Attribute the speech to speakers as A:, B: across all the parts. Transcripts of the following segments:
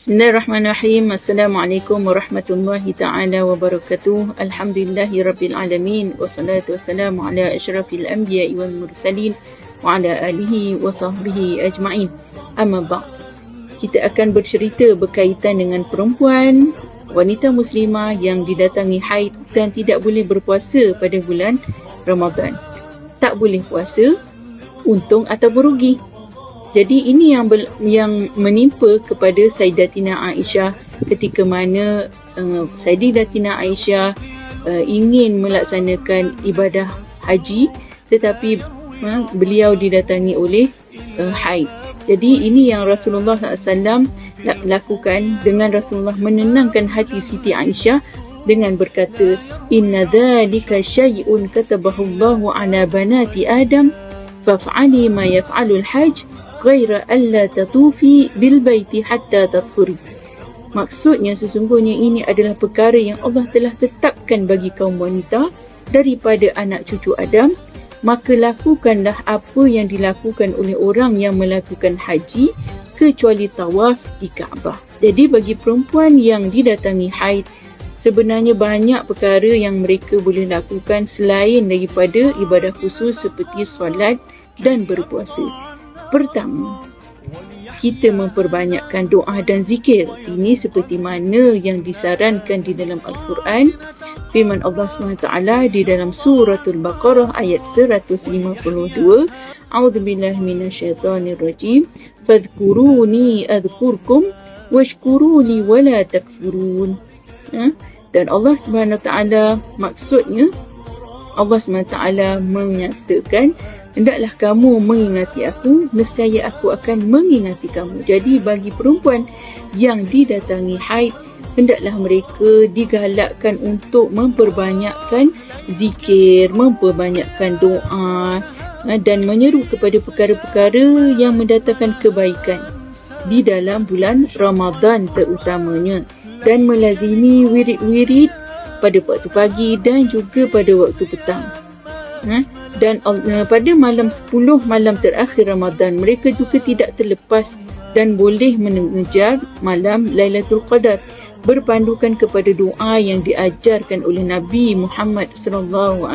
A: Bismillahirrahmanirrahim. Assalamualaikum warahmatullahi ta'ala wabarakatuh. Alhamdulillahi rabbil alamin. Wassalatu wassalamu ala asyrafil anbiya'i wal mursalin wa ala alihi wa sahbihi ajma'in. Amma ba'd. Kita akan bercerita berkaitan dengan perempuan, wanita muslimah yang didatangi haid dan tidak boleh berpuasa pada bulan Ramadan. Tak boleh puasa, untung atau berugi. Jadi ini yang menimpa kepada Sayyidatina Aisyah ketika mana Sayyidatina Aisyah ingin melaksanakan ibadah haji tetapi beliau didatangi oleh haid. Jadi ini yang Rasulullah SAW lakukan dengan Rasulullah menenangkan hati Siti Aisyah dengan berkata, Inna dhalika syai'un katabahu Allahu ala banati Adam faf'ali ma yaf'alul hajj ghaira alla tatufi bil baiti hatta tathuri. Maksudnya sesungguhnya ini adalah perkara yang Allah telah tetapkan bagi kaum wanita daripada anak cucu Adam, maka lakukanlah apa yang dilakukan oleh orang yang melakukan haji kecuali tawaf di Kaabah. Jadi bagi perempuan yang didatangi haid, sebenarnya banyak perkara yang mereka boleh lakukan selain daripada ibadah khusus seperti solat dan berpuasa. Pertama, kita memperbanyakkan doa dan zikir. Ini seperti mana yang disarankan di dalam Al-Quran. Firman Allah SWT di dalam Suratul Baqarah ayat 152. A'udzubillahi minasyaitonirrajim. Fadhkuruni adhkurkum washkuruli wala takfurun. Dan Allah SWT maksudnya, Allah SWT menyatakan, hendaklah kamu mengingati aku, nescaya aku akan mengingati kamu. Jadi bagi perempuan yang didatangi haid, hendaklah mereka digalakkan untuk memperbanyakkan zikir, memperbanyakkan doa dan menyeru kepada perkara-perkara yang mendatangkan kebaikan di dalam bulan Ramadan terutamanya, dan melazimi wirid-wirid pada waktu pagi dan juga pada waktu petang. Dan pada malam 10 malam terakhir Ramadan, mereka juga tidak terlepas dan boleh mengejar malam Lailatul Qadar berpandukan kepada doa yang diajarkan oleh Nabi Muhammad SAW.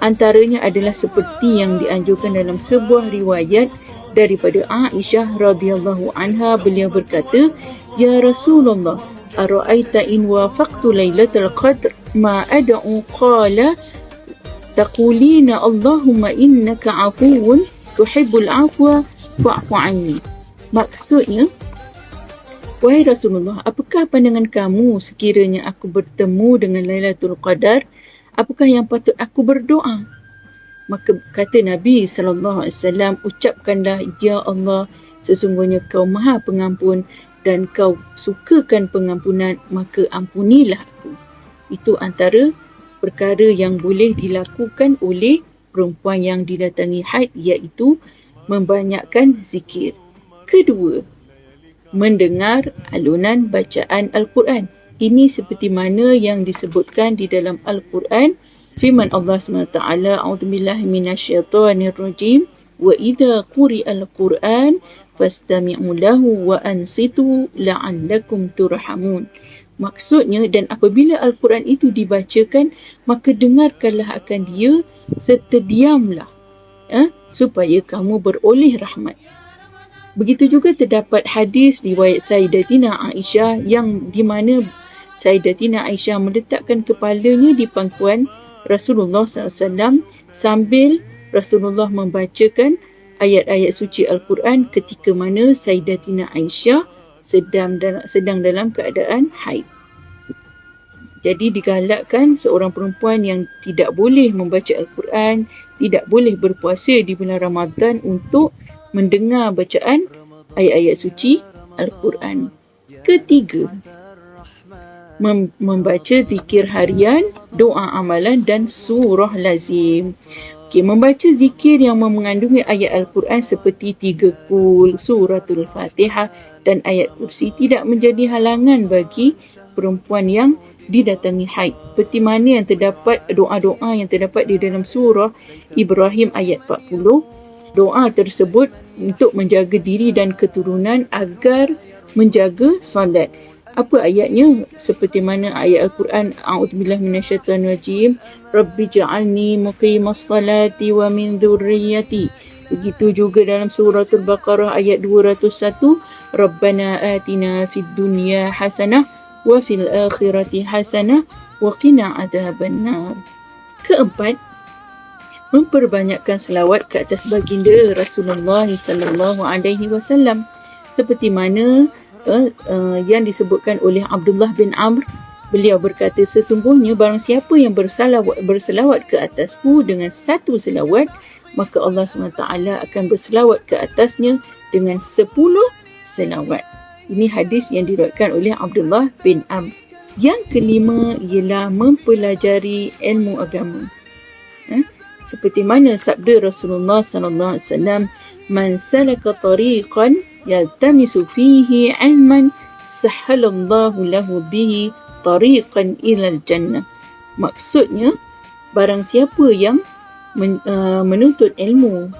A: Antaranya adalah seperti yang dianjurkan dalam sebuah riwayat daripada Aisyah radhiyallahu anha. Beliau berkata, Ya Rasulullah, ara'aita in wafaqtu Lailatul Qadr ma ad'u qala taqulina Allahumma innaka afuwun tuhibbul afwa fa'fu anni. Maksudnya, wahai Rasulullah, apakah pandangan kamu sekiranya aku bertemu dengan Lailatul Qadar? Apakah yang patut aku berdoa? Maka kata Nabi SAW, ucapkanlah, Ya Allah, sesungguhnya kau maha pengampun dan kau sukakan pengampunan, maka ampunilah aku. Itu antara perkara yang boleh dilakukan oleh perempuan yang didatangi haid, iaitu membanyakkan zikir. Kedua, mendengar alunan bacaan Al-Quran. Ini seperti mana yang disebutkan di dalam Al-Quran. Firman Allah SWT, A'udzubillahi minasyaitonirrajim, wa idza quri'al Qur'an fastami'u lahu wa ansitu la'allakum turhamun. Maksudnya, dan apabila Al-Quran itu dibacakan, maka dengarkanlah akan dia serta diamlah, supaya kamu beroleh rahmat. Begitu juga terdapat hadis riwayat Sayyidatina Aisyah yang di mana Sayyidatina Aisyah meletakkan kepalanya di pangkuan Rasulullah SAW sambil Rasulullah membacakan ayat-ayat suci Al-Quran ketika mana Sayyidatina Aisyah sedang dalam keadaan haid. Jadi digalakkan seorang perempuan yang tidak boleh membaca Al-Quran, tidak boleh berpuasa di bulan Ramadan untuk mendengar bacaan ayat-ayat suci Al-Quran. Ketiga, membaca zikir harian, doa amalan dan surah lazim. Membaca zikir yang mengandungi ayat Al-Quran seperti 3 Qul, Suratul Fatihah dan ayat kursi tidak menjadi halangan bagi perempuan yang didatangi haid. Seperti mana yang terdapat doa-doa yang terdapat di dalam surah Ibrahim ayat 40. Doa tersebut untuk menjaga diri dan keturunan agar menjaga solat. Apa ayatnya? Seperti mana ayat Al-Quran, a'udzubillahi minasyaitanir rajim, Rabbi ja'alni muqimas salati wa min dzurriyyati. Begitu juga dalam suratul Baqarah ayat 201, Rabbana atina fid dunya hasanah wa fil akhirati hasanah wa qina adzabannar. Keempat, memperbanyakkan selawat ke atas baginda Rasulullah sallallahu alaihi wasallam, seperti mana yang disebutkan oleh Abdullah bin Amr. Beliau berkata, sesungguhnya barang siapa yang berselawat ke atasku dengan satu selawat, maka Allah SWT akan berselawat ke atasnya dengan 10 selawat. Ini hadis yang diriwayatkan oleh Abdullah bin Amr. Yang kelima ialah mempelajari ilmu agama. Seperti mana sabda Rasulullah SAW, man salaka tariqan yaltamisu fihi ilman sahhalallahu lahu bihi tariqan ilal jannah. Maksudnya, barang siapa yang menuntut ilmu,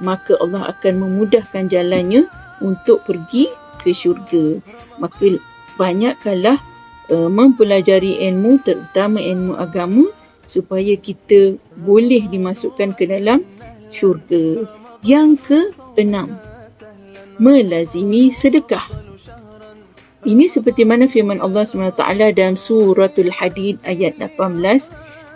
A: maka Allah akan memudahkan jalannya untuk pergi ke syurga. Maka banyakkanlah mempelajari ilmu, terutama ilmu agama, supaya kita boleh dimasukkan ke dalam syurga. Yang keenam, melazimi sedekah. Ini seperti mana firman Allah SWT dalam suratul Hadid ayat 18,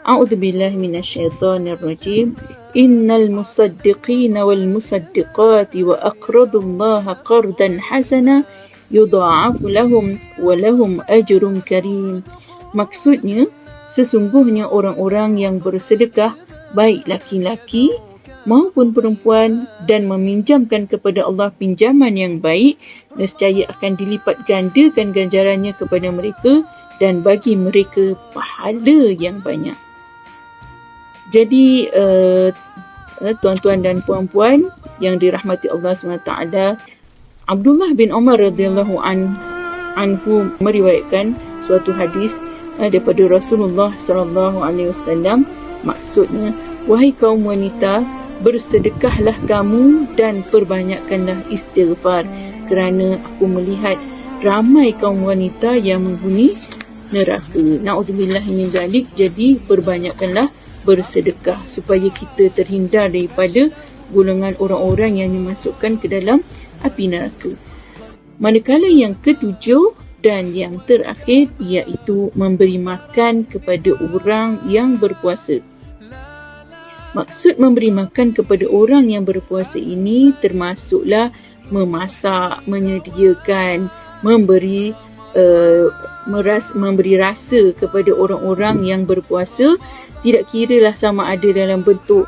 A: A'udzubillahi minasyaitanir rajim, Innal musaddiqina wal musaddiqati wa aqradullaha qardan hasana yudha'afu lahum wa lahum ajrun karim. Maksudnya, sesungguhnya orang-orang yang bersedekah, baik laki-laki maupun perempuan, dan meminjamkan kepada Allah pinjaman yang baik, nescaya akan dilipat gandakan ganjarannya kepada mereka dan bagi mereka pahala yang banyak. Jadi tuan-tuan dan puan-puan yang dirahmati Allah SWT, Abdullah bin Umar radhiyallahu anhu meriwayatkan suatu hadis daripada Rasulullah SAW. Maksudnya, wahai kaum wanita, bersedekahlah kamu dan perbanyakkanlah istighfar, kerana aku melihat ramai kaum wanita yang menghuni neraka. Na'udzubillahi min dzalik. Jadi perbanyakkanlah bersedekah supaya kita terhindar daripada golongan orang-orang yang dimasukkan ke dalam api neraka. Manakala yang ketujuh dan yang terakhir, iaitu memberi makan kepada orang yang berpuasa. Maksud memberi makan kepada orang yang berpuasa ini termasuklah memasak, menyediakan, memberi rasa kepada orang-orang yang berpuasa. Tidak kiralah sama ada dalam bentuk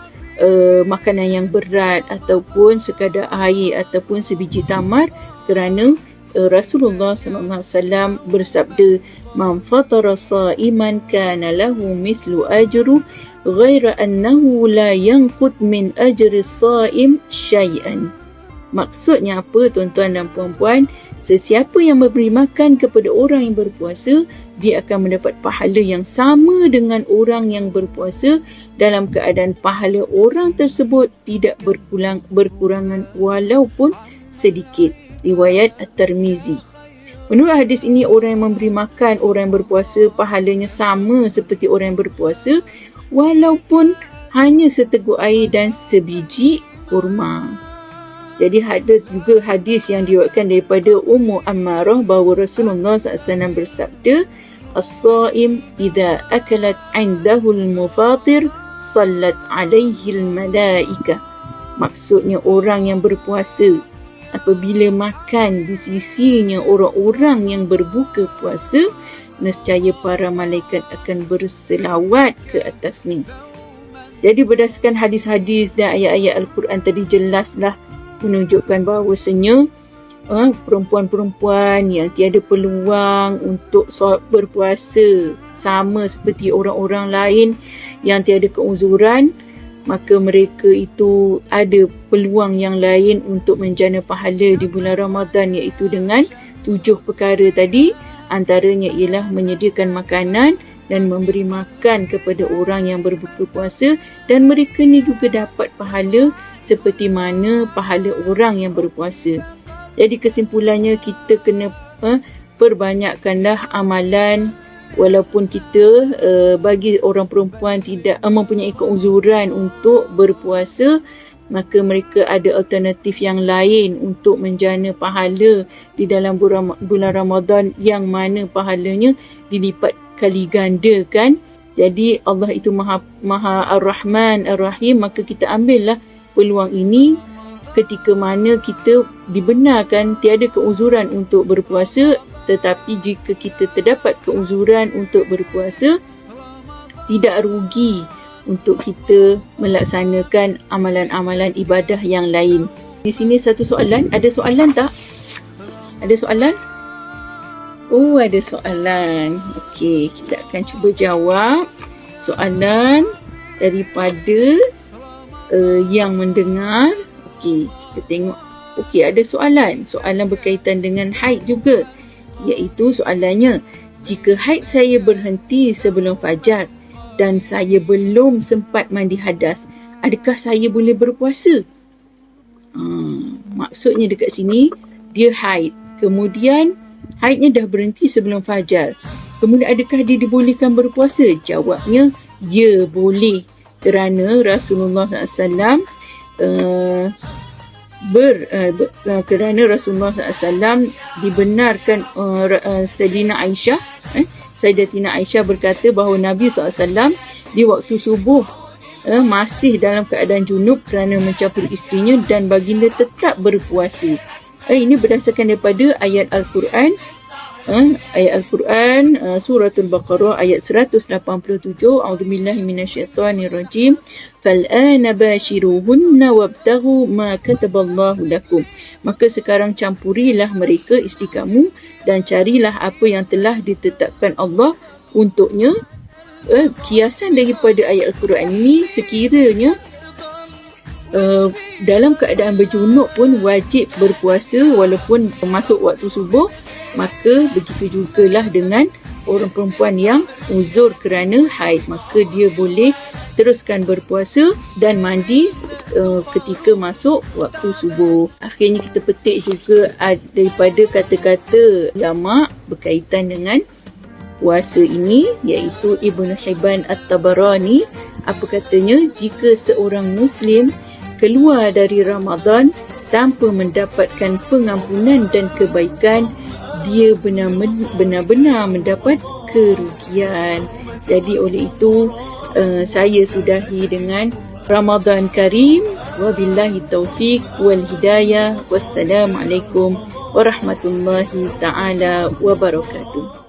A: makanan yang berat ataupun sekadar air ataupun sebiji tamar, kerana Rasulullah SAW bersabda, man fatara sa'iman kana lahu mithlu ajru ghaira annahu la yanqut min ajri as-sa'im syai'an. Maksudnya apa, tuan-tuan dan puan-puan? Sesiapa yang memberi makan kepada orang yang berpuasa, dia akan mendapat pahala yang sama dengan orang yang berpuasa, dalam keadaan pahala orang tersebut tidak berkurangan walaupun sedikit. Riwayat At-Tirmizi. Menurut hadis ini, orang yang memberi makan orang yang berpuasa, pahalanya sama seperti orang yang berpuasa, walaupun hanya seteguk air dan sebiji kurma. Jadi ada juga hadis yang diriwayatkan daripada Ummu Ammarah bahawa Rasulullah SAW bersabda, As-sa'im idza akalat 'indahu al-mufatir sallat 'alaihi al-malaikah. Maksudnya, orang yang berpuasa, apabila makan di sisinya orang-orang yang berbuka puasa, nescaya para malaikat akan berselawat ke atasnya. Jadi berdasarkan hadis-hadis dan ayat-ayat Al-Quran tadi, jelaslah menunjukkan bahawasanya perempuan-perempuan yang tiada peluang untuk berpuasa sama seperti orang-orang lain yang tiada keuzuran, maka mereka itu ada peluang yang lain untuk menjana pahala di bulan Ramadan, iaitu dengan 7 perkara tadi. Antaranya ialah menyediakan makanan dan memberi makan kepada orang yang berbuka puasa, dan mereka ni juga dapat pahala seperti mana pahala orang yang berpuasa. Jadi kesimpulannya kita kena perbanyakkanlah amalan. Walaupun kita bagi orang perempuan tidak mempunyai keuzuran untuk berpuasa, maka mereka ada alternatif yang lain untuk menjana pahala di dalam bulan Ramadan, yang mana pahalanya dilipat kali gandakan. Jadi Allah itu Maha Ar-Rahman Ar-Rahim, maka kita ambillah peluang ini ketika mana kita dibenarkan tiada keuzuran untuk berpuasa. Tetapi jika kita terdapat keuzuran untuk berpuasa, tidak rugi untuk kita melaksanakan amalan-amalan ibadah yang lain. Di sini satu soalan. Ada soalan tak? Ada soalan? Oh, ada soalan. Okey, kita akan cuba jawab soalan daripada yang mendengar. Okey, kita tengok. Okey, ada soalan. Soalan berkaitan dengan haid juga. Iaitu soalannya, jika haid saya berhenti sebelum fajar dan saya belum sempat mandi hadas, adakah saya boleh berpuasa? Maksudnya dekat sini, dia haid. Kemudian, haidnya dah berhenti sebelum fajar. Kemudian, adakah dia dibolehkan berpuasa? Jawabnya, ya boleh. Kerana Rasulullah SAW kerana Rasulullah SAW dibenarkan Sayyidatina Aisyah berkata bahawa Nabi SAW di waktu subuh masih dalam keadaan junub kerana mencampuri isterinya dan baginda tetap berpuasa. Ini berdasarkan daripada ayat Al-Quran. Suratul Baqarah ayat 187. A'udzubillahi minasyaitonirrajim. Fal'ana bashiruhunna wabtaghu ma kataballahu lakum. Maka sekarang campurilah mereka isteri kamu dan carilah apa yang telah ditetapkan Allah untuknya. Kiasan daripada ayat Al-Quran ini, sekiranya dalam keadaan berjunub pun wajib berpuasa walaupun masuk waktu subuh, maka begitu jugalah dengan orang perempuan yang uzur kerana haid, maka dia boleh teruskan berpuasa dan mandi ketika masuk waktu subuh. Akhirnya kita petik juga daripada kata-kata ulama berkaitan dengan puasa ini, iaitu Ibn Hibban At-Tabarani. Apa katanya? Jika seorang Muslim keluar dari Ramadan tanpa mendapatkan pengampunan dan kebaikan, dia benar-benar mendapat kerugian. Jadi oleh itu saya sudahi dengan Ramadan Karim. Wabillahi taufiq wal hidayah. Wassalamualaikum warahmatullahi taala wabarakatuh.